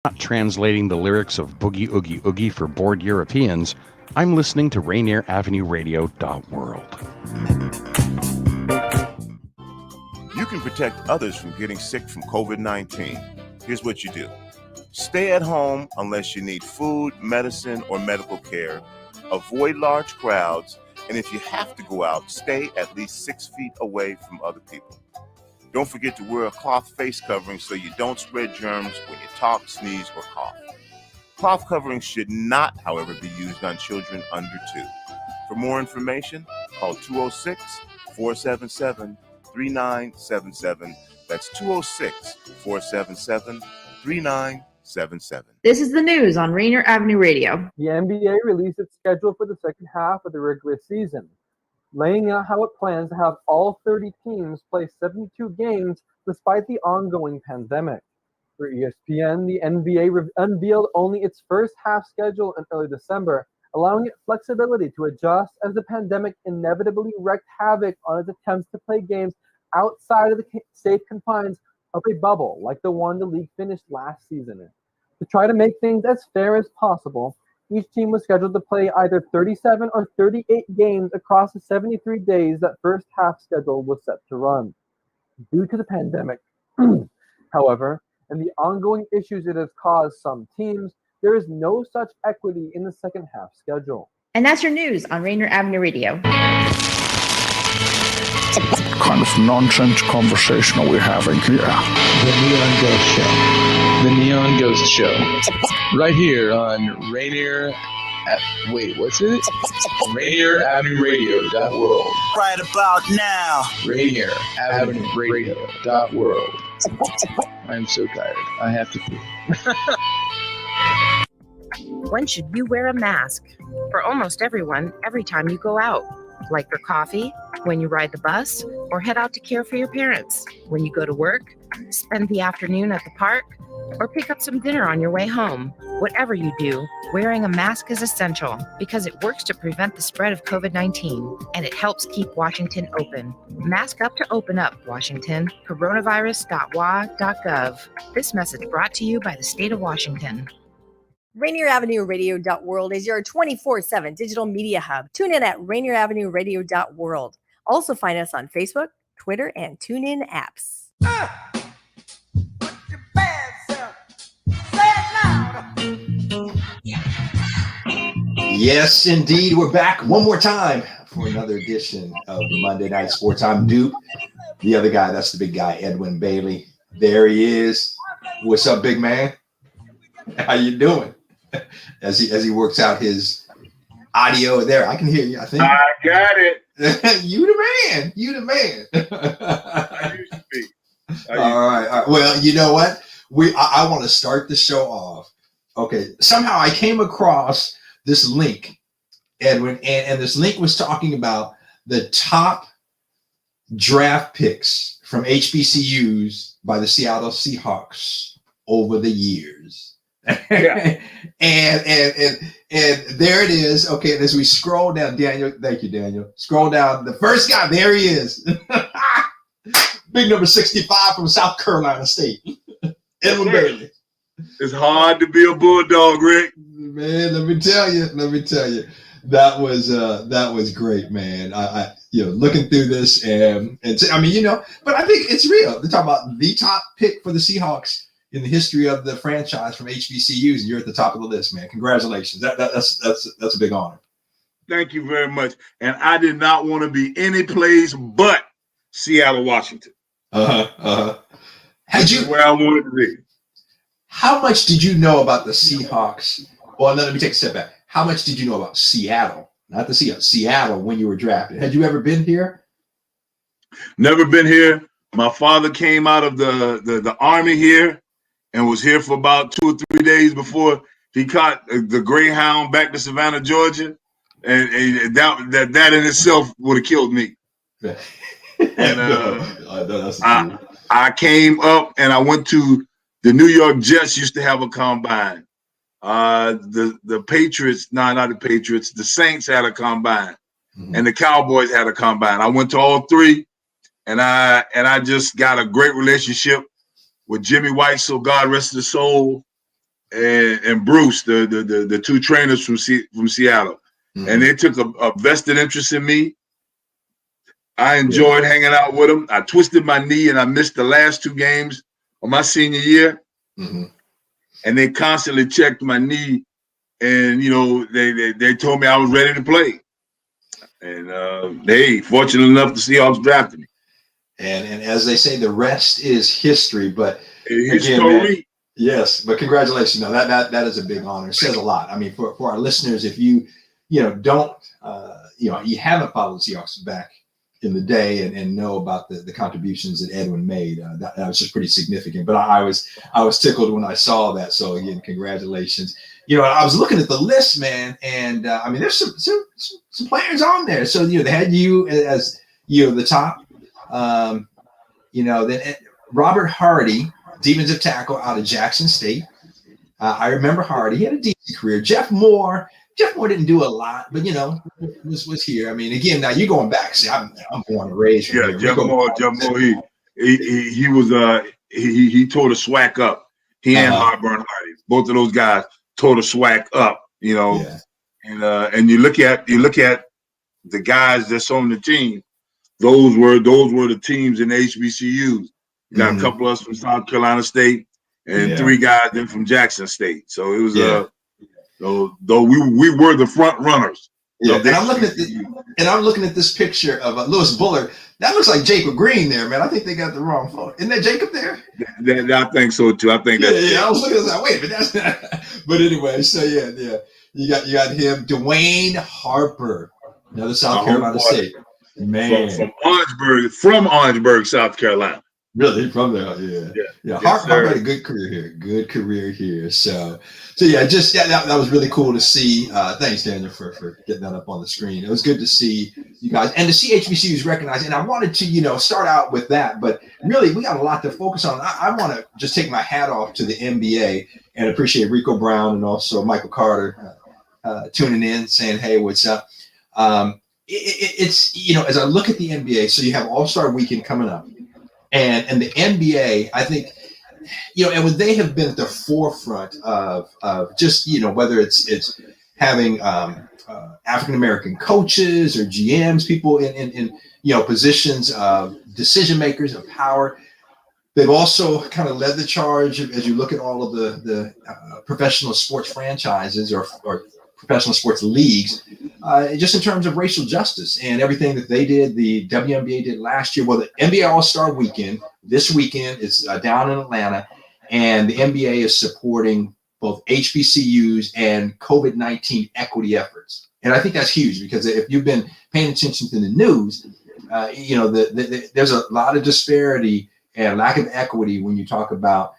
Not translating the lyrics of Boogie Oogie Oogie for bored Europeans, I'm listening to Rainier Avenue Radio.world. You can protect others from getting sick from COVID-19. Here's what you do. Stay at home unless you need food, medicine, or medical care. Avoid large crowds. And if you have to go out, stay at least 6 feet away from other people. Don't forget to wear a cloth face covering so you don't spread germs when you talk, sneeze, or cough. Cloth coverings should not, however, be used on children under 2. For more information, call 206-477-3977. That's 206-477-3977. This is the news on Rainier Avenue Radio. The NBA released its schedule for the second half of the regular season, laying out how it plans to have all 30 teams play 72 games despite the ongoing pandemic. For ESPN, the NBA unveiled only its first half schedule in early December, allowing it flexibility to adjust as the pandemic inevitably wreaked havoc on its attempts to play games outside of the safe confines of a bubble like the one the league finished last season in. To try to make things as fair as possible, each team was scheduled to play either 37 or 38 games across the 73 days that first half schedule was set to run. Due to the pandemic, however, and the ongoing issues it has caused some teams, there is no such equity in the second half schedule. And that's your news on Rainier Avenue Radio. Kind of nonsense conversation are we having here? The Neon Ghost Show. The Neon Ghost Show. Right here on Rainier what's it? Rainier Avenue Radio.world. Right about now. Rainier Avenue Radio.world. I'm so tired. I have to pee. When should you wear a mask? For almost everyone, every time you go out. Like for coffee, when you ride the bus, or head out to care for your parents. When you go to work, spend the afternoon at the park, or pick up some dinner on your way home. Whatever you do, wearing a mask is essential because it works to prevent the spread of COVID-19, and it helps keep Washington open. Mask up to open up, Washington. Coronavirus.wa.gov. This message brought to you by the state of Washington. Rainier Avenue Radio.world is your 24/7 digital media hub. Tune in at Rainier Avenue Radio.world. Also find us on Facebook, Twitter, and TuneIn apps. Yes, indeed. We're back one more time for another edition of the Monday Night Sports. I'm Dupe. The other guy, that's the big guy, Edwin Bailey. There he is. What's up, big man? How you doing? As he works out his audio there. I can hear you, I think. I got it. You the man. You the man. I used to be. All right. Well, you know what? I want to start the show off. Okay. Somehow I came across this link, Edwin, and this link was talking about the top draft picks from HBCUs by the Seattle Seahawks over the years. Yeah. and there it is. Okay, and as we scroll down, Daniel, thank you, Daniel. Scroll down. The first guy, there he is. Big number 65 from South Carolina State. Edwin Bailey. It's hard to be a Bulldog, Rick. Man, let me tell you. That was great, man. I looking through this and I mean, but I think it's real. They're talking about the top pick for the Seahawks in the history of the franchise from HBCUs, and you're at the top of the list, man. Congratulations. That's a big honor. Thank you very much. And I did not want to be any place but Seattle, Washington. Where I wanted to be. How much did you know about the Seahawks? Well, let me take a step back. How much did you know about Seattle? Not the Seahawks, Seattle when you were drafted. Had you ever been here? Never been here. My father came out of the Army here and was here for about 2 or 3 days before he caught the Greyhound back to Savannah, Georgia. And that in itself would have killed me. And I came up and I went to the New York Jets used to have a combine. The Patriots, not the Patriots, the Saints had a combine, and the Cowboys had a combine. I went to all three, and I just got a great relationship with Jimmy White, so God rest his soul, and Bruce, the two trainers from Seattle, and they took a vested interest in me. I enjoyed hanging out with them. I twisted my knee and I missed the last 2 games of my senior year, and they constantly checked my knee, and they told me I was ready to play. And hey, fortunate enough, the Seahawks drafted me. And as they say, the rest is history. But again, man, yes, but congratulations. No, that is a big honor. It says a lot. I mean, for our listeners, if you don't you haven't followed the Seahawks back in the day and know about the contributions that Edwin made, that was just pretty significant. But I was tickled when I saw that. So again, congratulations. I was looking at the list, man, and I mean, there's some players on there. So they had you as the top. Then Robert Hardy, defensive tackle out of Jackson State. I remember Hardy. He had a decent career. Jeff Moore didn't do a lot, but was here. I mean, again, now you're going back. See, I'm born and raised. Yeah, Jeff Moore. He was he tore the SWAC up. He and Harburn Hardy, both of those guys tore the SWAC up. And you look at the guys that's on the team. Those were the teams in the HBCUs. You got a couple of us from South Carolina State and 3 guys then from Jackson State. So it was though we were the front runners. Yeah, and I'm looking at this picture of Lewis Bullard. That looks like Jacob Green there, man. I think they got the wrong photo. Isn't that Jacob there? I think so too. I think that's I was looking at that. Wait, but that's not. But anyway, so yeah. You got him, Dwayne Harper, another South Carolina State. Man, from Orangeburg, South Carolina. Really, from there, yeah. Harper had a good career here. So yeah, that was really cool to see. Thanks, Daniel, for getting that up on the screen. It was good to see you guys and to see HBCUs recognized. And I wanted to start out with that, but really we got a lot to focus on. I want to just take my hat off to the NBA and appreciate Rico Brown and also Michael Carter tuning in, saying, "Hey, what's up?" It's as I look at the NBA, so you have All-Star Weekend coming up, and the NBA, I think, and when they have been at the forefront of just whether it's having African American coaches or GMs, people in positions of decision makers of power. They've also kind of led the charge as you look at all of the professional sports franchises or professional sports leagues, just in terms of racial justice and everything that they did, the WNBA did last year. Well, the NBA All-Star Weekend, this weekend, is down in Atlanta, and the NBA is supporting both HBCUs and COVID-19 equity efforts. And I think that's huge because if you've been paying attention to the news, there's a lot of disparity and lack of equity when you talk about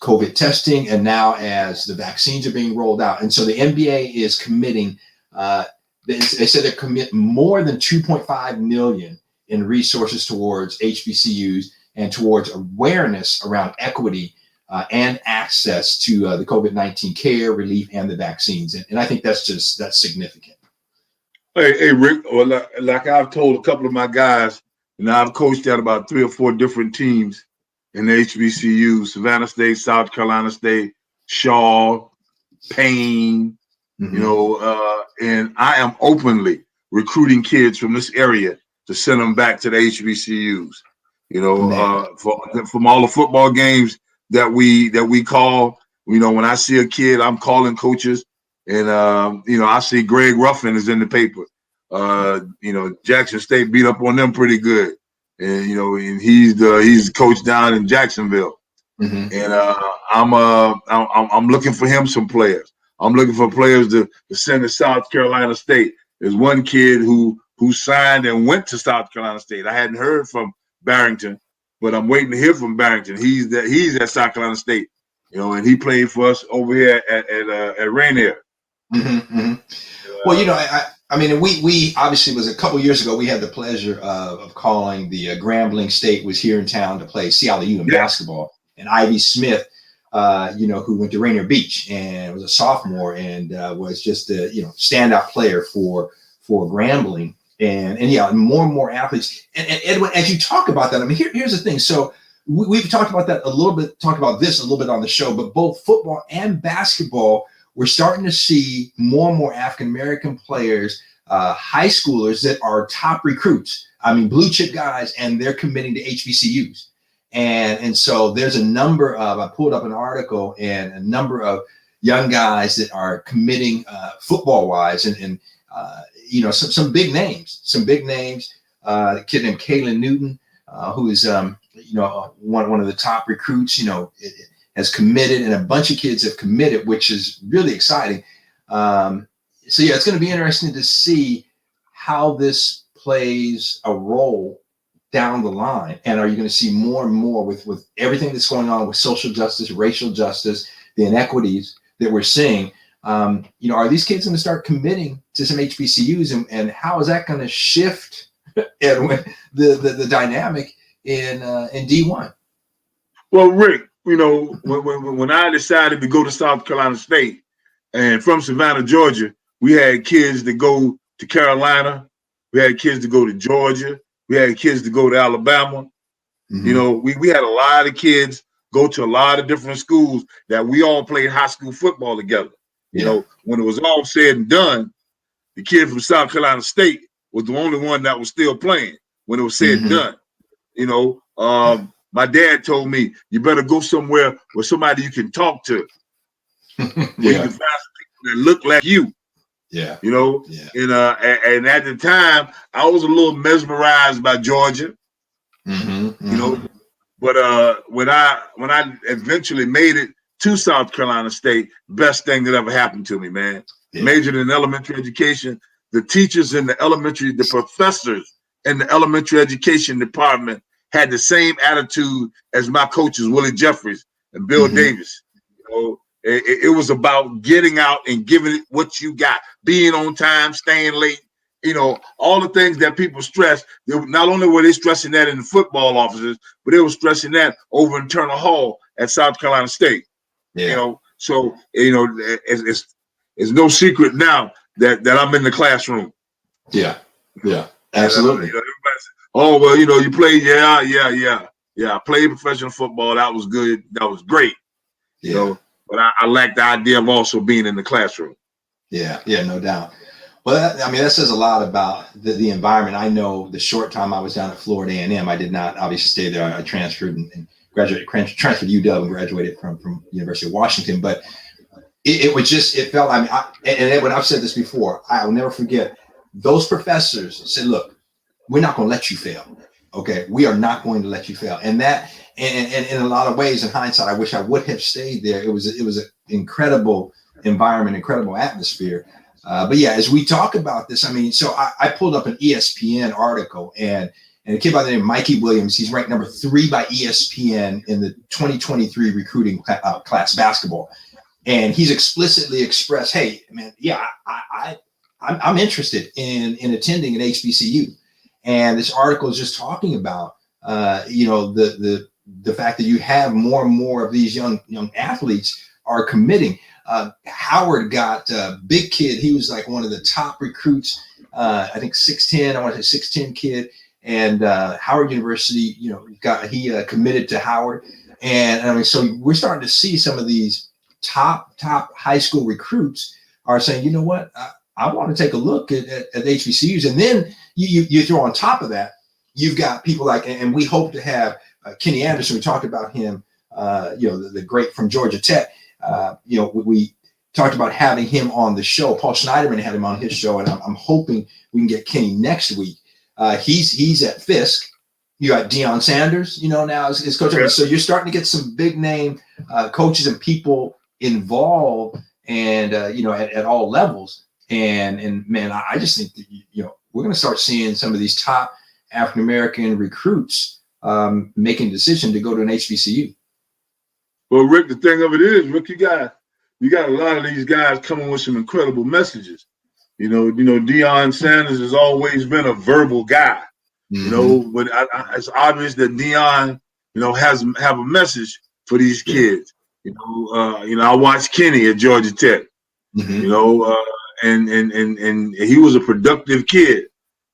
COVID testing, and now as the vaccines are being rolled out. And so the NBA is committing, they said they commit more than $2.5 million in resources towards HBCUs and towards awareness around equity and access to the COVID-19 care, relief, and the vaccines. And I think that's significant. Hey, Rick, well, like I've told a couple of my guys, I've coached at about 3 or 4 different teams in the HBCU, Savannah State, South Carolina State, Shaw, Payne, and I am openly recruiting kids from this area to send them back to the HBCUs, from all the football games that we call, when I see a kid, I'm calling coaches, and, I see Greg Ruffin is in the paper. Jackson State beat up on them pretty good. And and he's the coach down in Jacksonville, and I'm looking for him some players. I'm looking for players to send to South Carolina State. There's one kid who signed and went to South Carolina State. I hadn't heard from Barrington, but I'm waiting to hear from Barrington. He's at South Carolina State, and he played for us over here at Rainier. Well, I mean, we obviously was a couple years ago. We had the pleasure of calling the Grambling State was here in town to play CLU in basketball, and Ivy Smith, who went to Rainier Beach and was a sophomore and was just a standout player for Grambling, and more and more athletes. And Edwin, as you talk about that, I mean, here's the thing. So we've talked about that a little bit, talked about this a little bit on the show, but both football and basketball, we're starting to see more and more African-American players, high schoolers that are top recruits. I mean, blue chip guys, and they're committing to HBCUs. And so there's a number of, I pulled up an article, and a number of young guys that are committing football wise, and some big names, a kid named Kalen Newton, who is, one of the top recruits, has committed, and a bunch of kids have committed, which is really exciting. It's going to be interesting to see how this plays a role down the line. And are you going to see more and more with everything that's going on with social justice, racial justice, the inequities that we're seeing? Are these kids going to start committing to some HBCUs, and how is that going to shift, Edwin, the dynamic in D1? Well, Rick, when I decided to go to South Carolina State, and from Savannah, Georgia, we had kids that go to Carolina, we had kids to go to Georgia, we had kids to go to Alabama. Mm-hmm. We had a lot of kids go to a lot of different schools that we all played high school football together. Yeah. When it was all said and done, the kid from South Carolina State was the only one that was still playing when it was said and done. My dad told me, you better go somewhere where somebody you can talk to. Where you can find some people that look like you. Yeah. And at the time, I was a little mesmerized by Georgia. But when I eventually made it to South Carolina State, best thing that ever happened to me, man. Yeah. Majored in elementary education. The teachers in the professors in the elementary education department had the same attitude as my coaches, Willie Jeffries and Bill Davis. It was about getting out and giving it what you got, being on time, staying late, all the things that people stress. Not only were they stressing that in the football offices, but they were stressing that over in Turner Hall at South Carolina State. Yeah. It's no secret now that I'm in the classroom. Yeah. Yeah. Absolutely. Everybody says, oh, well, you played. Yeah. I played professional football. That was good. That was great. But I lack the idea of also being in the classroom. Yeah, no doubt. Well, that says a lot about the environment. I know the short time I was down at Florida A&M, I did not obviously stay there. I transferred and transferred to UW and graduated from University of Washington. But it felt, and Edwin, I've said this before, I will never forget, those professors said, look, we're not going to let you fail. Okay, we are not going to let you fail. And that, and in a lot of ways, in hindsight, I wish I would have stayed there. It was an incredible environment, incredible atmosphere. But yeah, as we talk about this, so I pulled up an ESPN article, and a kid by the name of Mikey Williams, he's ranked number 3 by ESPN in the 2023 recruiting class basketball. And he's explicitly expressed, hey, man, yeah, I'm interested in attending an HBCU. And this article is just talking about, the fact that you have more and more of these young athletes are committing. Howard got a big kid. He was like one of the top recruits. I think 6'10". I want to say 6'10" kid. And Howard University, he committed to Howard. And so we're starting to see some of these top high school recruits are saying, you know what, I want to take a look at HBCUs. And then you throw on top of that, you've got people like, and we hope to have Kenny Anderson. We talked about him, the great from Georgia Tech. We talked about having him on the show. Paul Schneiderman had him on his show, and I'm hoping we can get Kenny next week. He's at Fisk. You got Deion Sanders, now is coaching. Yeah. So you're starting to get some big name coaches and people involved, and at all levels. And man, I just think that we're going to start seeing some of these top African American recruits making a decision to go to an HBCU. Well, Rick, the thing of it is, Rick, you got a lot of these guys coming with some incredible messages. Deion Sanders has always been a verbal guy. But it's obvious that Deion, have a message for these kids. I watched Kenny at Georgia Tech. And he was a productive kid.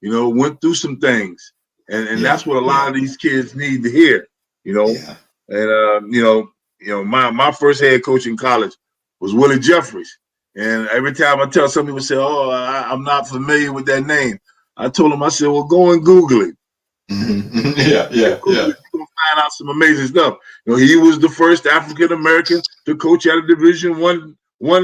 Went through some things, and that's what a lot of these kids need to hear. you know. Yeah. And my first head coach in college was Willie Jeffries. And every time I tell some people say, "Oh, I'm not familiar with that name," I told them, I said, "Well, go and Google it." Mm-hmm. Yeah. You're gonna find out some amazing stuff. You know, he was the first African American to coach at a Division one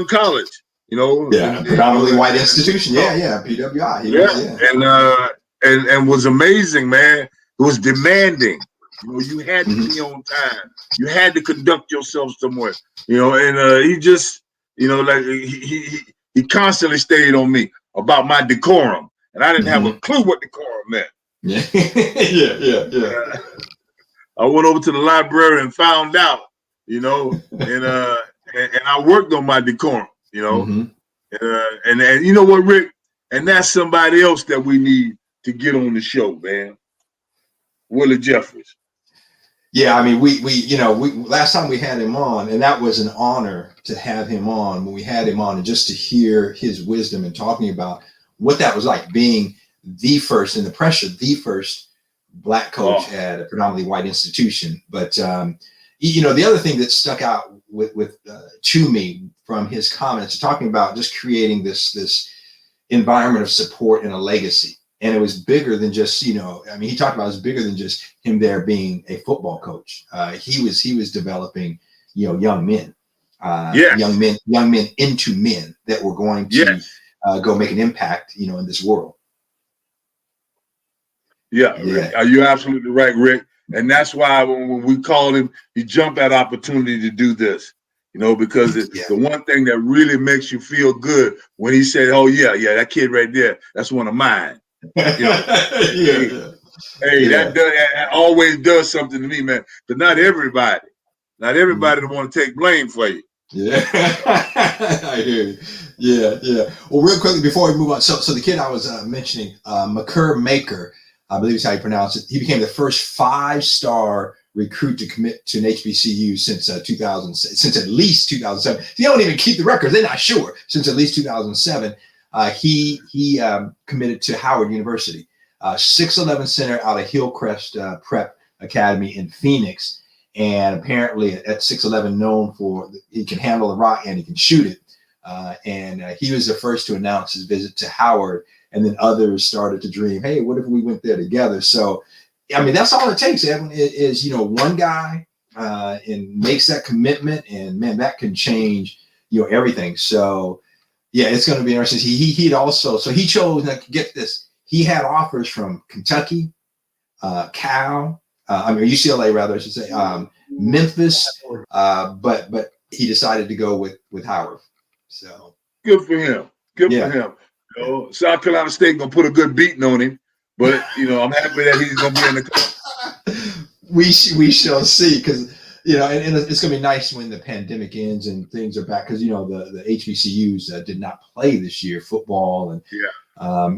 college. You know, predominantly white institution. Yeah, PWI. And was amazing, man. It was demanding. You know, you had to be on time. You had to conduct yourself somewhere. You know, and he just, you know, like he constantly stayed on me about my decorum, and I didn't have a clue what decorum meant. Yeah. I went over to the library and found out, you know, and I worked on my decorum, you know, and you know what, Rick, and that's somebody else that we need to get on the show, man. Willie Jeffries. Yeah, I mean, we last time we had him on, and that was an honor to have him on. When we had him on, and just to hear his wisdom and talking about what that was like being the first in the pressure, the first Black coach at a predominantly white institution. But you know, the other thing that stuck out with to me from his comments, talking about just creating this environment of support and a legacy. And it was bigger than just, you know, I mean, he talked about it was bigger than just him there being a football coach. He was developing, you know, young men into men that were going to go make an impact, you know, in this world. Yeah. You're absolutely right, Rick. And that's why when we called him, he jumped at opportunity to do this, you know, because the one thing that really makes you feel good when he said, "Oh yeah, that kid right there, that's one of mine." You know? That always does something to me, man. But not everybody that want to take blame for you. Yeah, I hear you. Yeah. Well, real quickly before we move on, so the kid I was mentioning, Maker, I believe is how you pronounce it. He became the first 5-star recruit to commit to an HBCU since at least 2007. They don't even keep the records. They're not sure. Since at least 2007. He committed to Howard University, 6'11" center out of Hillcrest Prep Academy in Phoenix, and apparently at 6'11", known for he can handle the rock and he can shoot it. And he was the first to announce his visit to Howard, and then others started to dream, hey, what if we went there together? So, I mean, that's all it takes, Edwin, is, you know, one guy and makes that commitment, and man, that can change, you know, everything. So. Yeah, it's going to be interesting. He'd also, so he chose, now get this, he had offers from Kentucky, UCLA rather, I should say, Memphis, but he decided to go with Howard. So good for him. Good for him. You know, South Carolina State gonna put a good beating on him, but you know, I'm happy that he's gonna be in the club. We shall see, because you know, and it's going to be nice when the pandemic ends and things are back, because, you know, the HBCUs did not play this year, football and,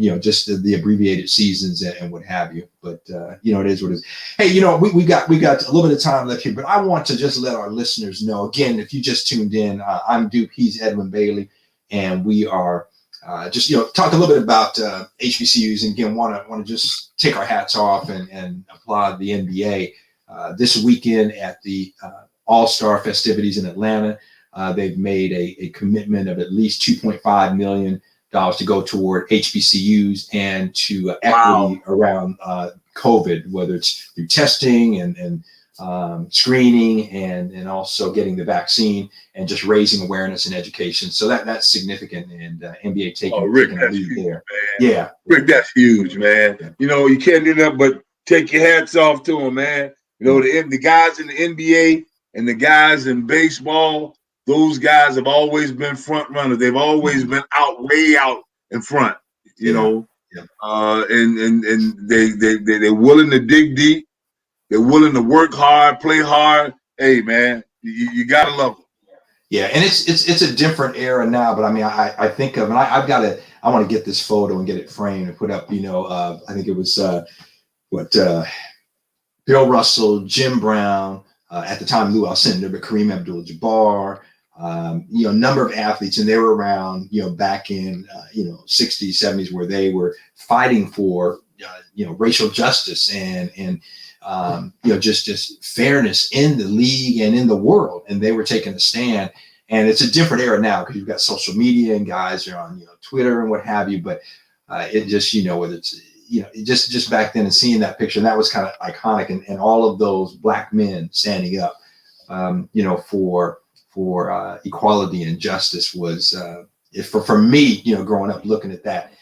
you know, just the abbreviated seasons and what have you. But, you know, it is what it is. Hey, you know, we got a little bit of time left here, but I want to just let our listeners know, again, if you just tuned in, I'm Dupe, he's Edwin Bailey, and we are just, you know, talk a little bit about HBCUs, and again, want to just take our hats off and applaud the NBA. This weekend at the All-Star festivities in Atlanta, they've made a commitment of at least $2.5 million to go toward HBCUs and to equity around COVID, whether it's through testing and screening and also getting the vaccine and just raising awareness and education. So that's significant, and NBA taking Rick, taking that's a lead huge, there. Man. Yeah, Rick, that's huge, man. Yeah. You know, you can't do nothing but take your hats off to him, man. You know, the guys in the NBA and the guys in baseball, those guys have always been front runners. They've always been way out in front, you know. Yeah. And they're willing to dig deep. They're willing to work hard, play hard. Hey, man, you gotta love them. Yeah, and it's a different era now. But I mean, I think of, and I want to get this photo and get it framed and put up. You know, I think it was Bill Russell, Jim Brown, at the time Lou Alcindor, but Kareem Abdul-Jabbar, you know, number of athletes, and they were around, you know, back in, you know, 60s, 70s, where they were fighting for, you know, racial justice and just fairness in the league and in the world. And they were taking a stand. And it's a different era now because you've got social media and guys are on, Twitter and what have you. But it just, whether it's, just back then and seeing that picture, and that was kind of iconic. And all of those black men standing up, for equality and justice was, for me, growing up looking at that,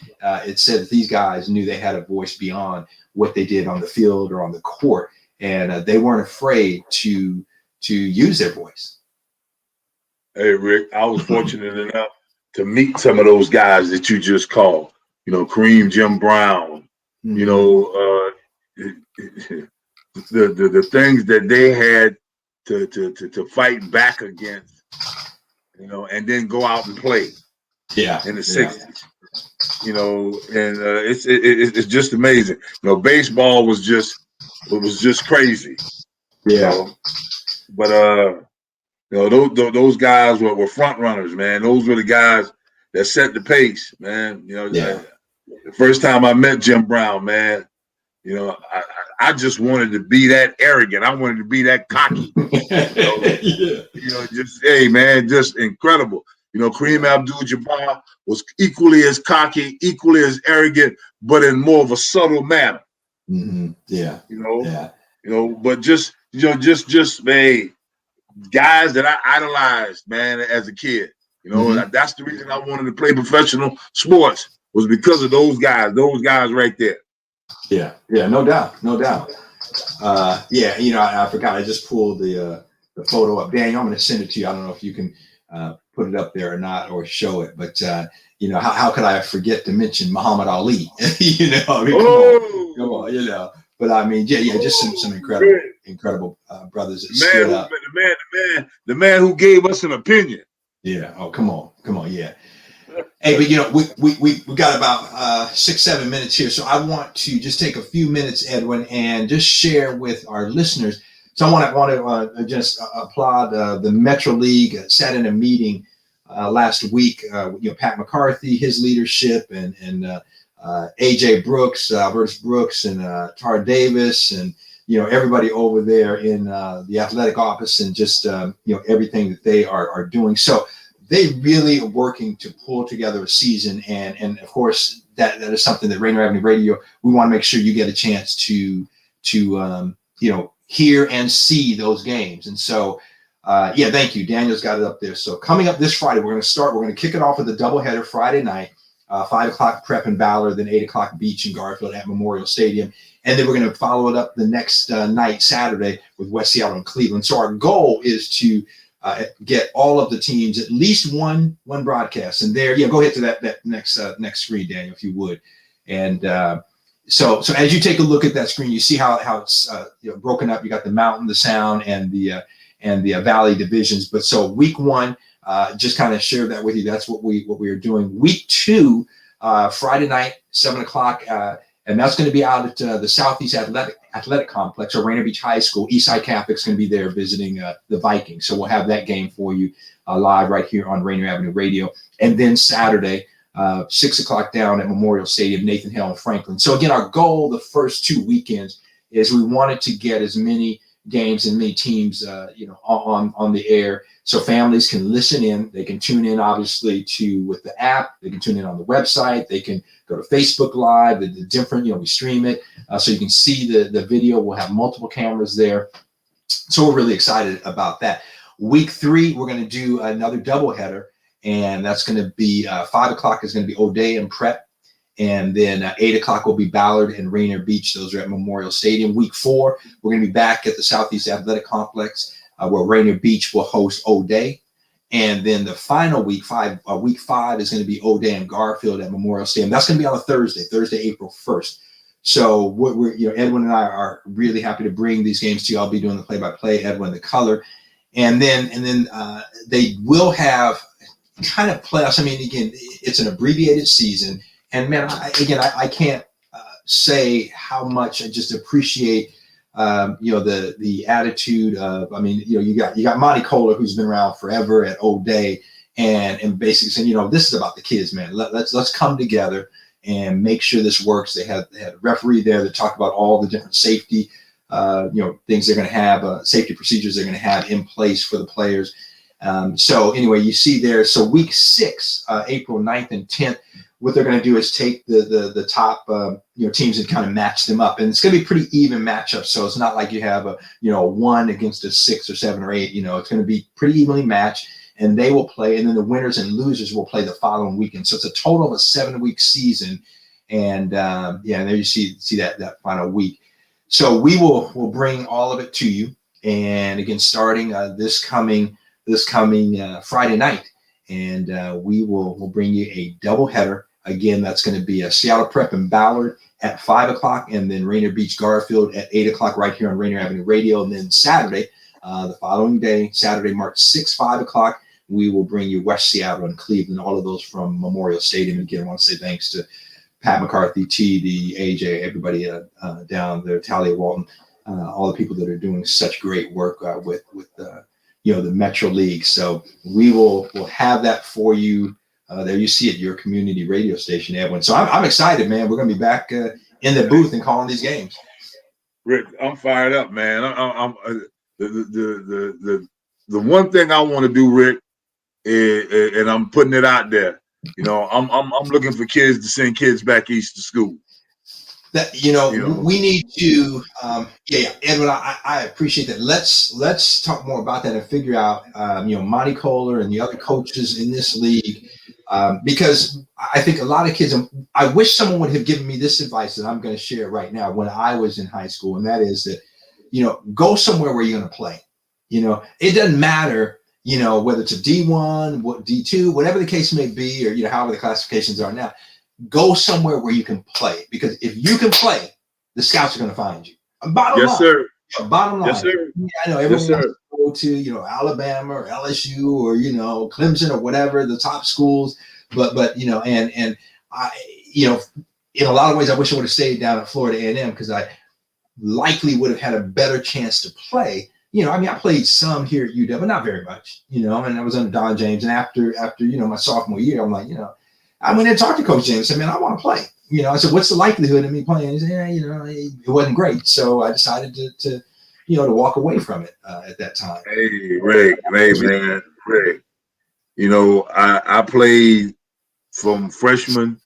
it said that these guys knew they had a voice beyond what they did on the field or on the court, and they weren't afraid to use their voice. Hey, Rick, I was fortunate enough to meet some of those guys that you just called. Kareem, Jim Brown. The things that they had to fight back against, and then go out and play. Yeah, in the 60s. It's just amazing. Baseball was just crazy. Yeah. But those guys were front runners, man. Those were the guys that set the pace, man. The first time I met Jim Brown, man, I just wanted to be that arrogant. I wanted to be that cocky. Hey, man, just incredible. Kareem Abdul-Jabbar was equally as cocky, equally as arrogant, but in more of a subtle manner. Mm-hmm. Yeah. But just man, guys that I idolized, man, as a kid. That's the reason I wanted to play professional sports, was because of those guys right there. Yeah, no doubt. I forgot. I just pulled the photo up. Daniel, I'm going to send it to you. I don't know if you can put it up there or not, or show it. But how could I forget to mention Muhammad Ali? Come on. But I mean, just some incredible brothers that stood up. The man who gave us an opinion. Yeah. Oh, come on. Yeah. Hey, but we got about 6-7 minutes here, so I want to just take a few minutes, Edwin, and just share with our listeners. So I want to just applaud the Metro League. Sat in a meeting last week. Pat McCarthy, his leadership, and AJ Brooks, Albertus Brooks, and Tar Davis, and everybody over there in the athletic office, and just everything that they are doing. So they really are working to pull together a season, and of course that is something that Rainier Avenue Radio, we want to make sure you get a chance to hear and see those games. And so thank you. Daniel's got it up there. So coming up this Friday, we're going to kick it off with a doubleheader Friday night, 5 o'clock Prep and Ballard, then 8 o'clock Beach and Garfield at Memorial Stadium. And then we're going to follow it up the next night, Saturday, with West Seattle and Cleveland. So our goal is to get all of the teams at least one broadcast. And there, go ahead to that next screen, Daniel, if you would. And so as you take a look at that screen, you see how it's broken up. You got the mountain, the sound, and the valley divisions. But so week 1, just kind of share that with you. That's what we are doing. Week 2, Friday night, 7 o'clock, and that's going to be out at the Southeast Athletic Complex, or Rainier Beach High School. Eastside Catholic's going to be there visiting the Vikings. So we'll have that game for you live right here on Rainier Avenue Radio. And then Saturday, 6 o'clock down at Memorial Stadium, Nathan Hale and Franklin. So again, our goal the first 2 weekends is we wanted to get as many games and many teams, on the air, so families can listen in. They can tune in, obviously, with the app. They can tune in on the website. They can go to Facebook Live. The different, we stream it, so you can see the video. We'll have multiple cameras there. So we're really excited about that. Week 3, we're going to do another doubleheader, and that's going to be 5 o'clock is going to be O'Day and Prep. And then 8 o'clock will be Ballard and Rainier Beach. Those are at Memorial Stadium. Week 4, we're going to be back at the Southeast Athletic Complex, where Rainier Beach will host O'Day. And then the final week 5 is going to be O'Day and Garfield at Memorial Stadium. That's going to be on a Thursday, April 1st. So we're Edwin and I are really happy to bring these games to you. I'll be doing the play-by-play, Edwin the color. And then they will have kind of playoffs. I mean, again, it's an abbreviated season. And man, I can't say how much I just appreciate, the attitude of, you got Monty Kohler, who's been around forever at O'Day, and basically saying, this is about the kids, man. Let's come together and make sure this works. They had a referee there that talked about all the different safety things they're going to have, safety procedures they're going to have in place for the players. So anyway, you see there. So week 6, April 9th and 10th, what they're going to do is take the top teams and kind of match them up, and it's going to be pretty even matchup. So it's not like you have a 1 against a 6 or 7 or 8. It's going to be pretty evenly matched, and they will play, and then the winners and losers will play the following weekend. So it's a total of a 7-week season, and there you see that final week. So we'll bring all of it to you, and again, starting this coming Friday night, and we'll bring you a doubleheader. Again, that's going to be a Seattle Prep and Ballard at 5 o'clock, and then Rainier Beach Garfield at 8 o'clock right here on Rainier Avenue Radio. And then Saturday, the following day, Saturday, March 6th, 5 o'clock, we will bring you West Seattle and Cleveland, all of those from Memorial Stadium. Again, I want to say thanks to Pat McCarthy, TD, AJ, everybody down there, Talia Walton, all the people that are doing such great work with the Metro League. So we'll have that for you. There you see it, your community radio station, Edwin. So I'm excited, man. We're going to be back in the booth and calling these games. Rick, I'm fired up, man. I'm the one thing I want to do, Rick, is, and I'm putting it out there. I'm looking for kids to send kids back east to school. That we need to, Edwin. I appreciate that. Let's talk more about that and figure out, Monty Kohler and the other coaches in this league, because I think a lot of kids. I wish someone would have given me this advice that I'm going to share right now when I was in high school, and that is that, go somewhere where you're going to play. It doesn't matter, whether it's a D1, D2, whatever the case may be, or however the classifications are now. Go somewhere where you can play, because if you can play, the scouts are going to find you. Bottom line. Sir. Bottom line. Yes, sir. I know everyone wants to go to, Alabama or LSU or, Clemson or whatever, the top schools. But and I, in a lot of ways, I wish I would have stayed down at Florida A&M, because I likely would have had a better chance to play. I played some here at UW, but not very much, and I was under Don James. And after my sophomore year, I'm like, I went and talked to Coach James. I said, man, I want to play. I said, what's the likelihood of me playing? He said, it wasn't great. So I decided to walk away from it at that time. Hey, Rick, man, Rick. I played from freshman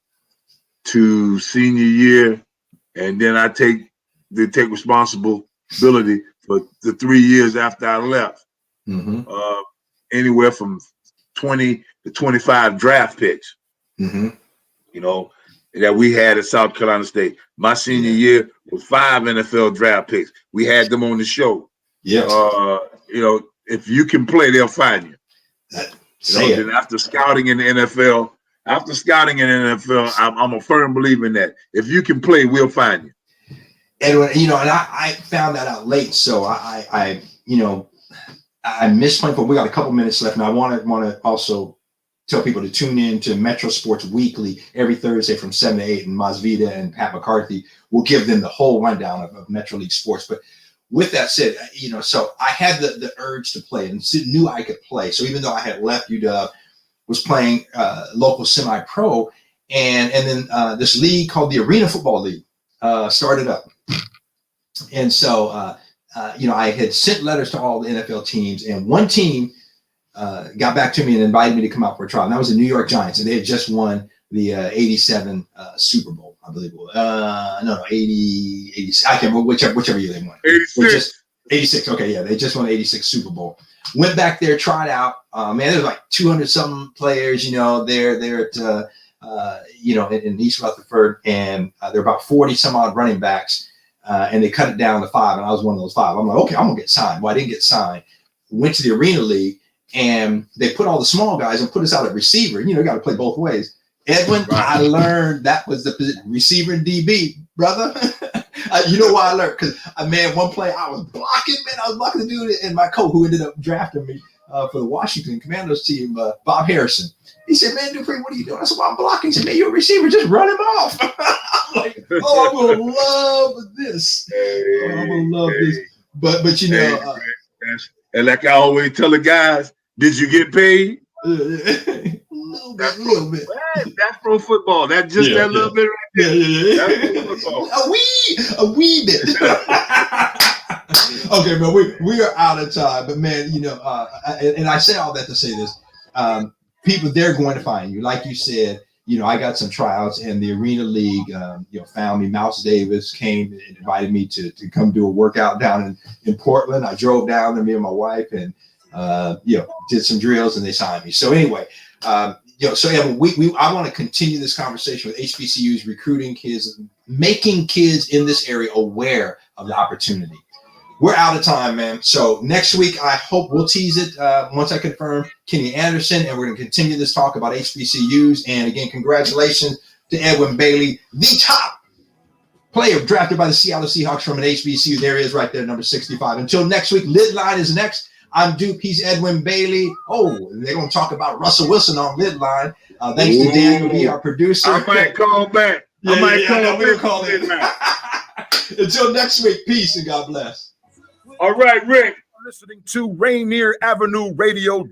to senior year, and then I take responsibility for the 3 years after I left. Mm-hmm. Anywhere from 20 to 25 draft picks. Mm-hmm. That we had at South Carolina State. My senior year was 5 NFL draft picks. We had them on the show. Yeah. If you can play, they'll find you. Then after scouting in the NFL, I'm a firm believer in that. If you can play, we'll find you. Edwin, and I found that out late. So I missed playing football. We got a couple minutes left, and I want to also tell people to tune in to Metro Sports Weekly every Thursday from 7 to 8, and Masvita and Pat McCarthy will give them the whole rundown of Metro League sports. But with that said, so I had the urge to play and knew I could play. So even though I had left UW, was playing local semi-pro, and then this league called the Arena Football League started up. And so, I had sent letters to all the NFL teams, and one team got back to me and invited me to come out for a trial. And that was the New York Giants, and they had just won the 87 Super Bowl, I believe it was. 80, I can't remember, whichever year they won. 86. 86, okay, yeah, they just won the 86 Super Bowl. Went back there, tried out. There was like 200-something players, they're at, in East Rutherford, and there are about 40-some-odd running backs, and they cut it down to 5, and I was one of those 5. I'm like, okay, I'm going to get signed. Well, I didn't get signed. Went to the Arena League, and they put all the small guys and put us out at receiver. You got to play both ways. Edwin, right. I learned that was the position, receiver and DB, brother. You know why I learned? Because, one play I was blocking the dude, and my coach who ended up drafting me for the Washington Commandos team, Bob Harrison. He said, man, DuPree, what are you doing? I said, well, I'm blocking. He said, man, you're a receiver. Just run him off. I'm like, I'm going to love this. I'm going to love this. But and like I always tell the guys, did you get paid? A little bit. That's pro football. That's just that little bit right there. Yeah. That's pro football. A wee bit. Okay, but we are out of time. But man, you know, and I say all that to say this: people, they're going to find you, like you said. You know, I got some tryouts, and the Arena League, you know, found me. Mouse Davis came and invited me to come do a workout down in Portland. I drove down there, me and my wife, and you know, did some drills, and they signed me. So anyway, you know, so yeah, I want to continue this conversation with HBCUs recruiting kids, making kids in this area aware of the opportunity. We're out of time, man. So next week, I hope we'll tease it once I confirm Kenny Anderson, and we're going to continue this talk about HBCUs. And again, congratulations to Edwin Bailey, the top player drafted by the Seattle Seahawks from an HBCU. There he is right there, number 65. Until next week, Lidline is next. I'm Dupe. He's Edwin Bailey. Oh, they're going to talk about Russell Wilson on Lidline. Thanks to Daniel B., our producer. I might call back. We'll call in. Until next week, peace and God bless. All right, Rick. Listening to Rainier Avenue Radio.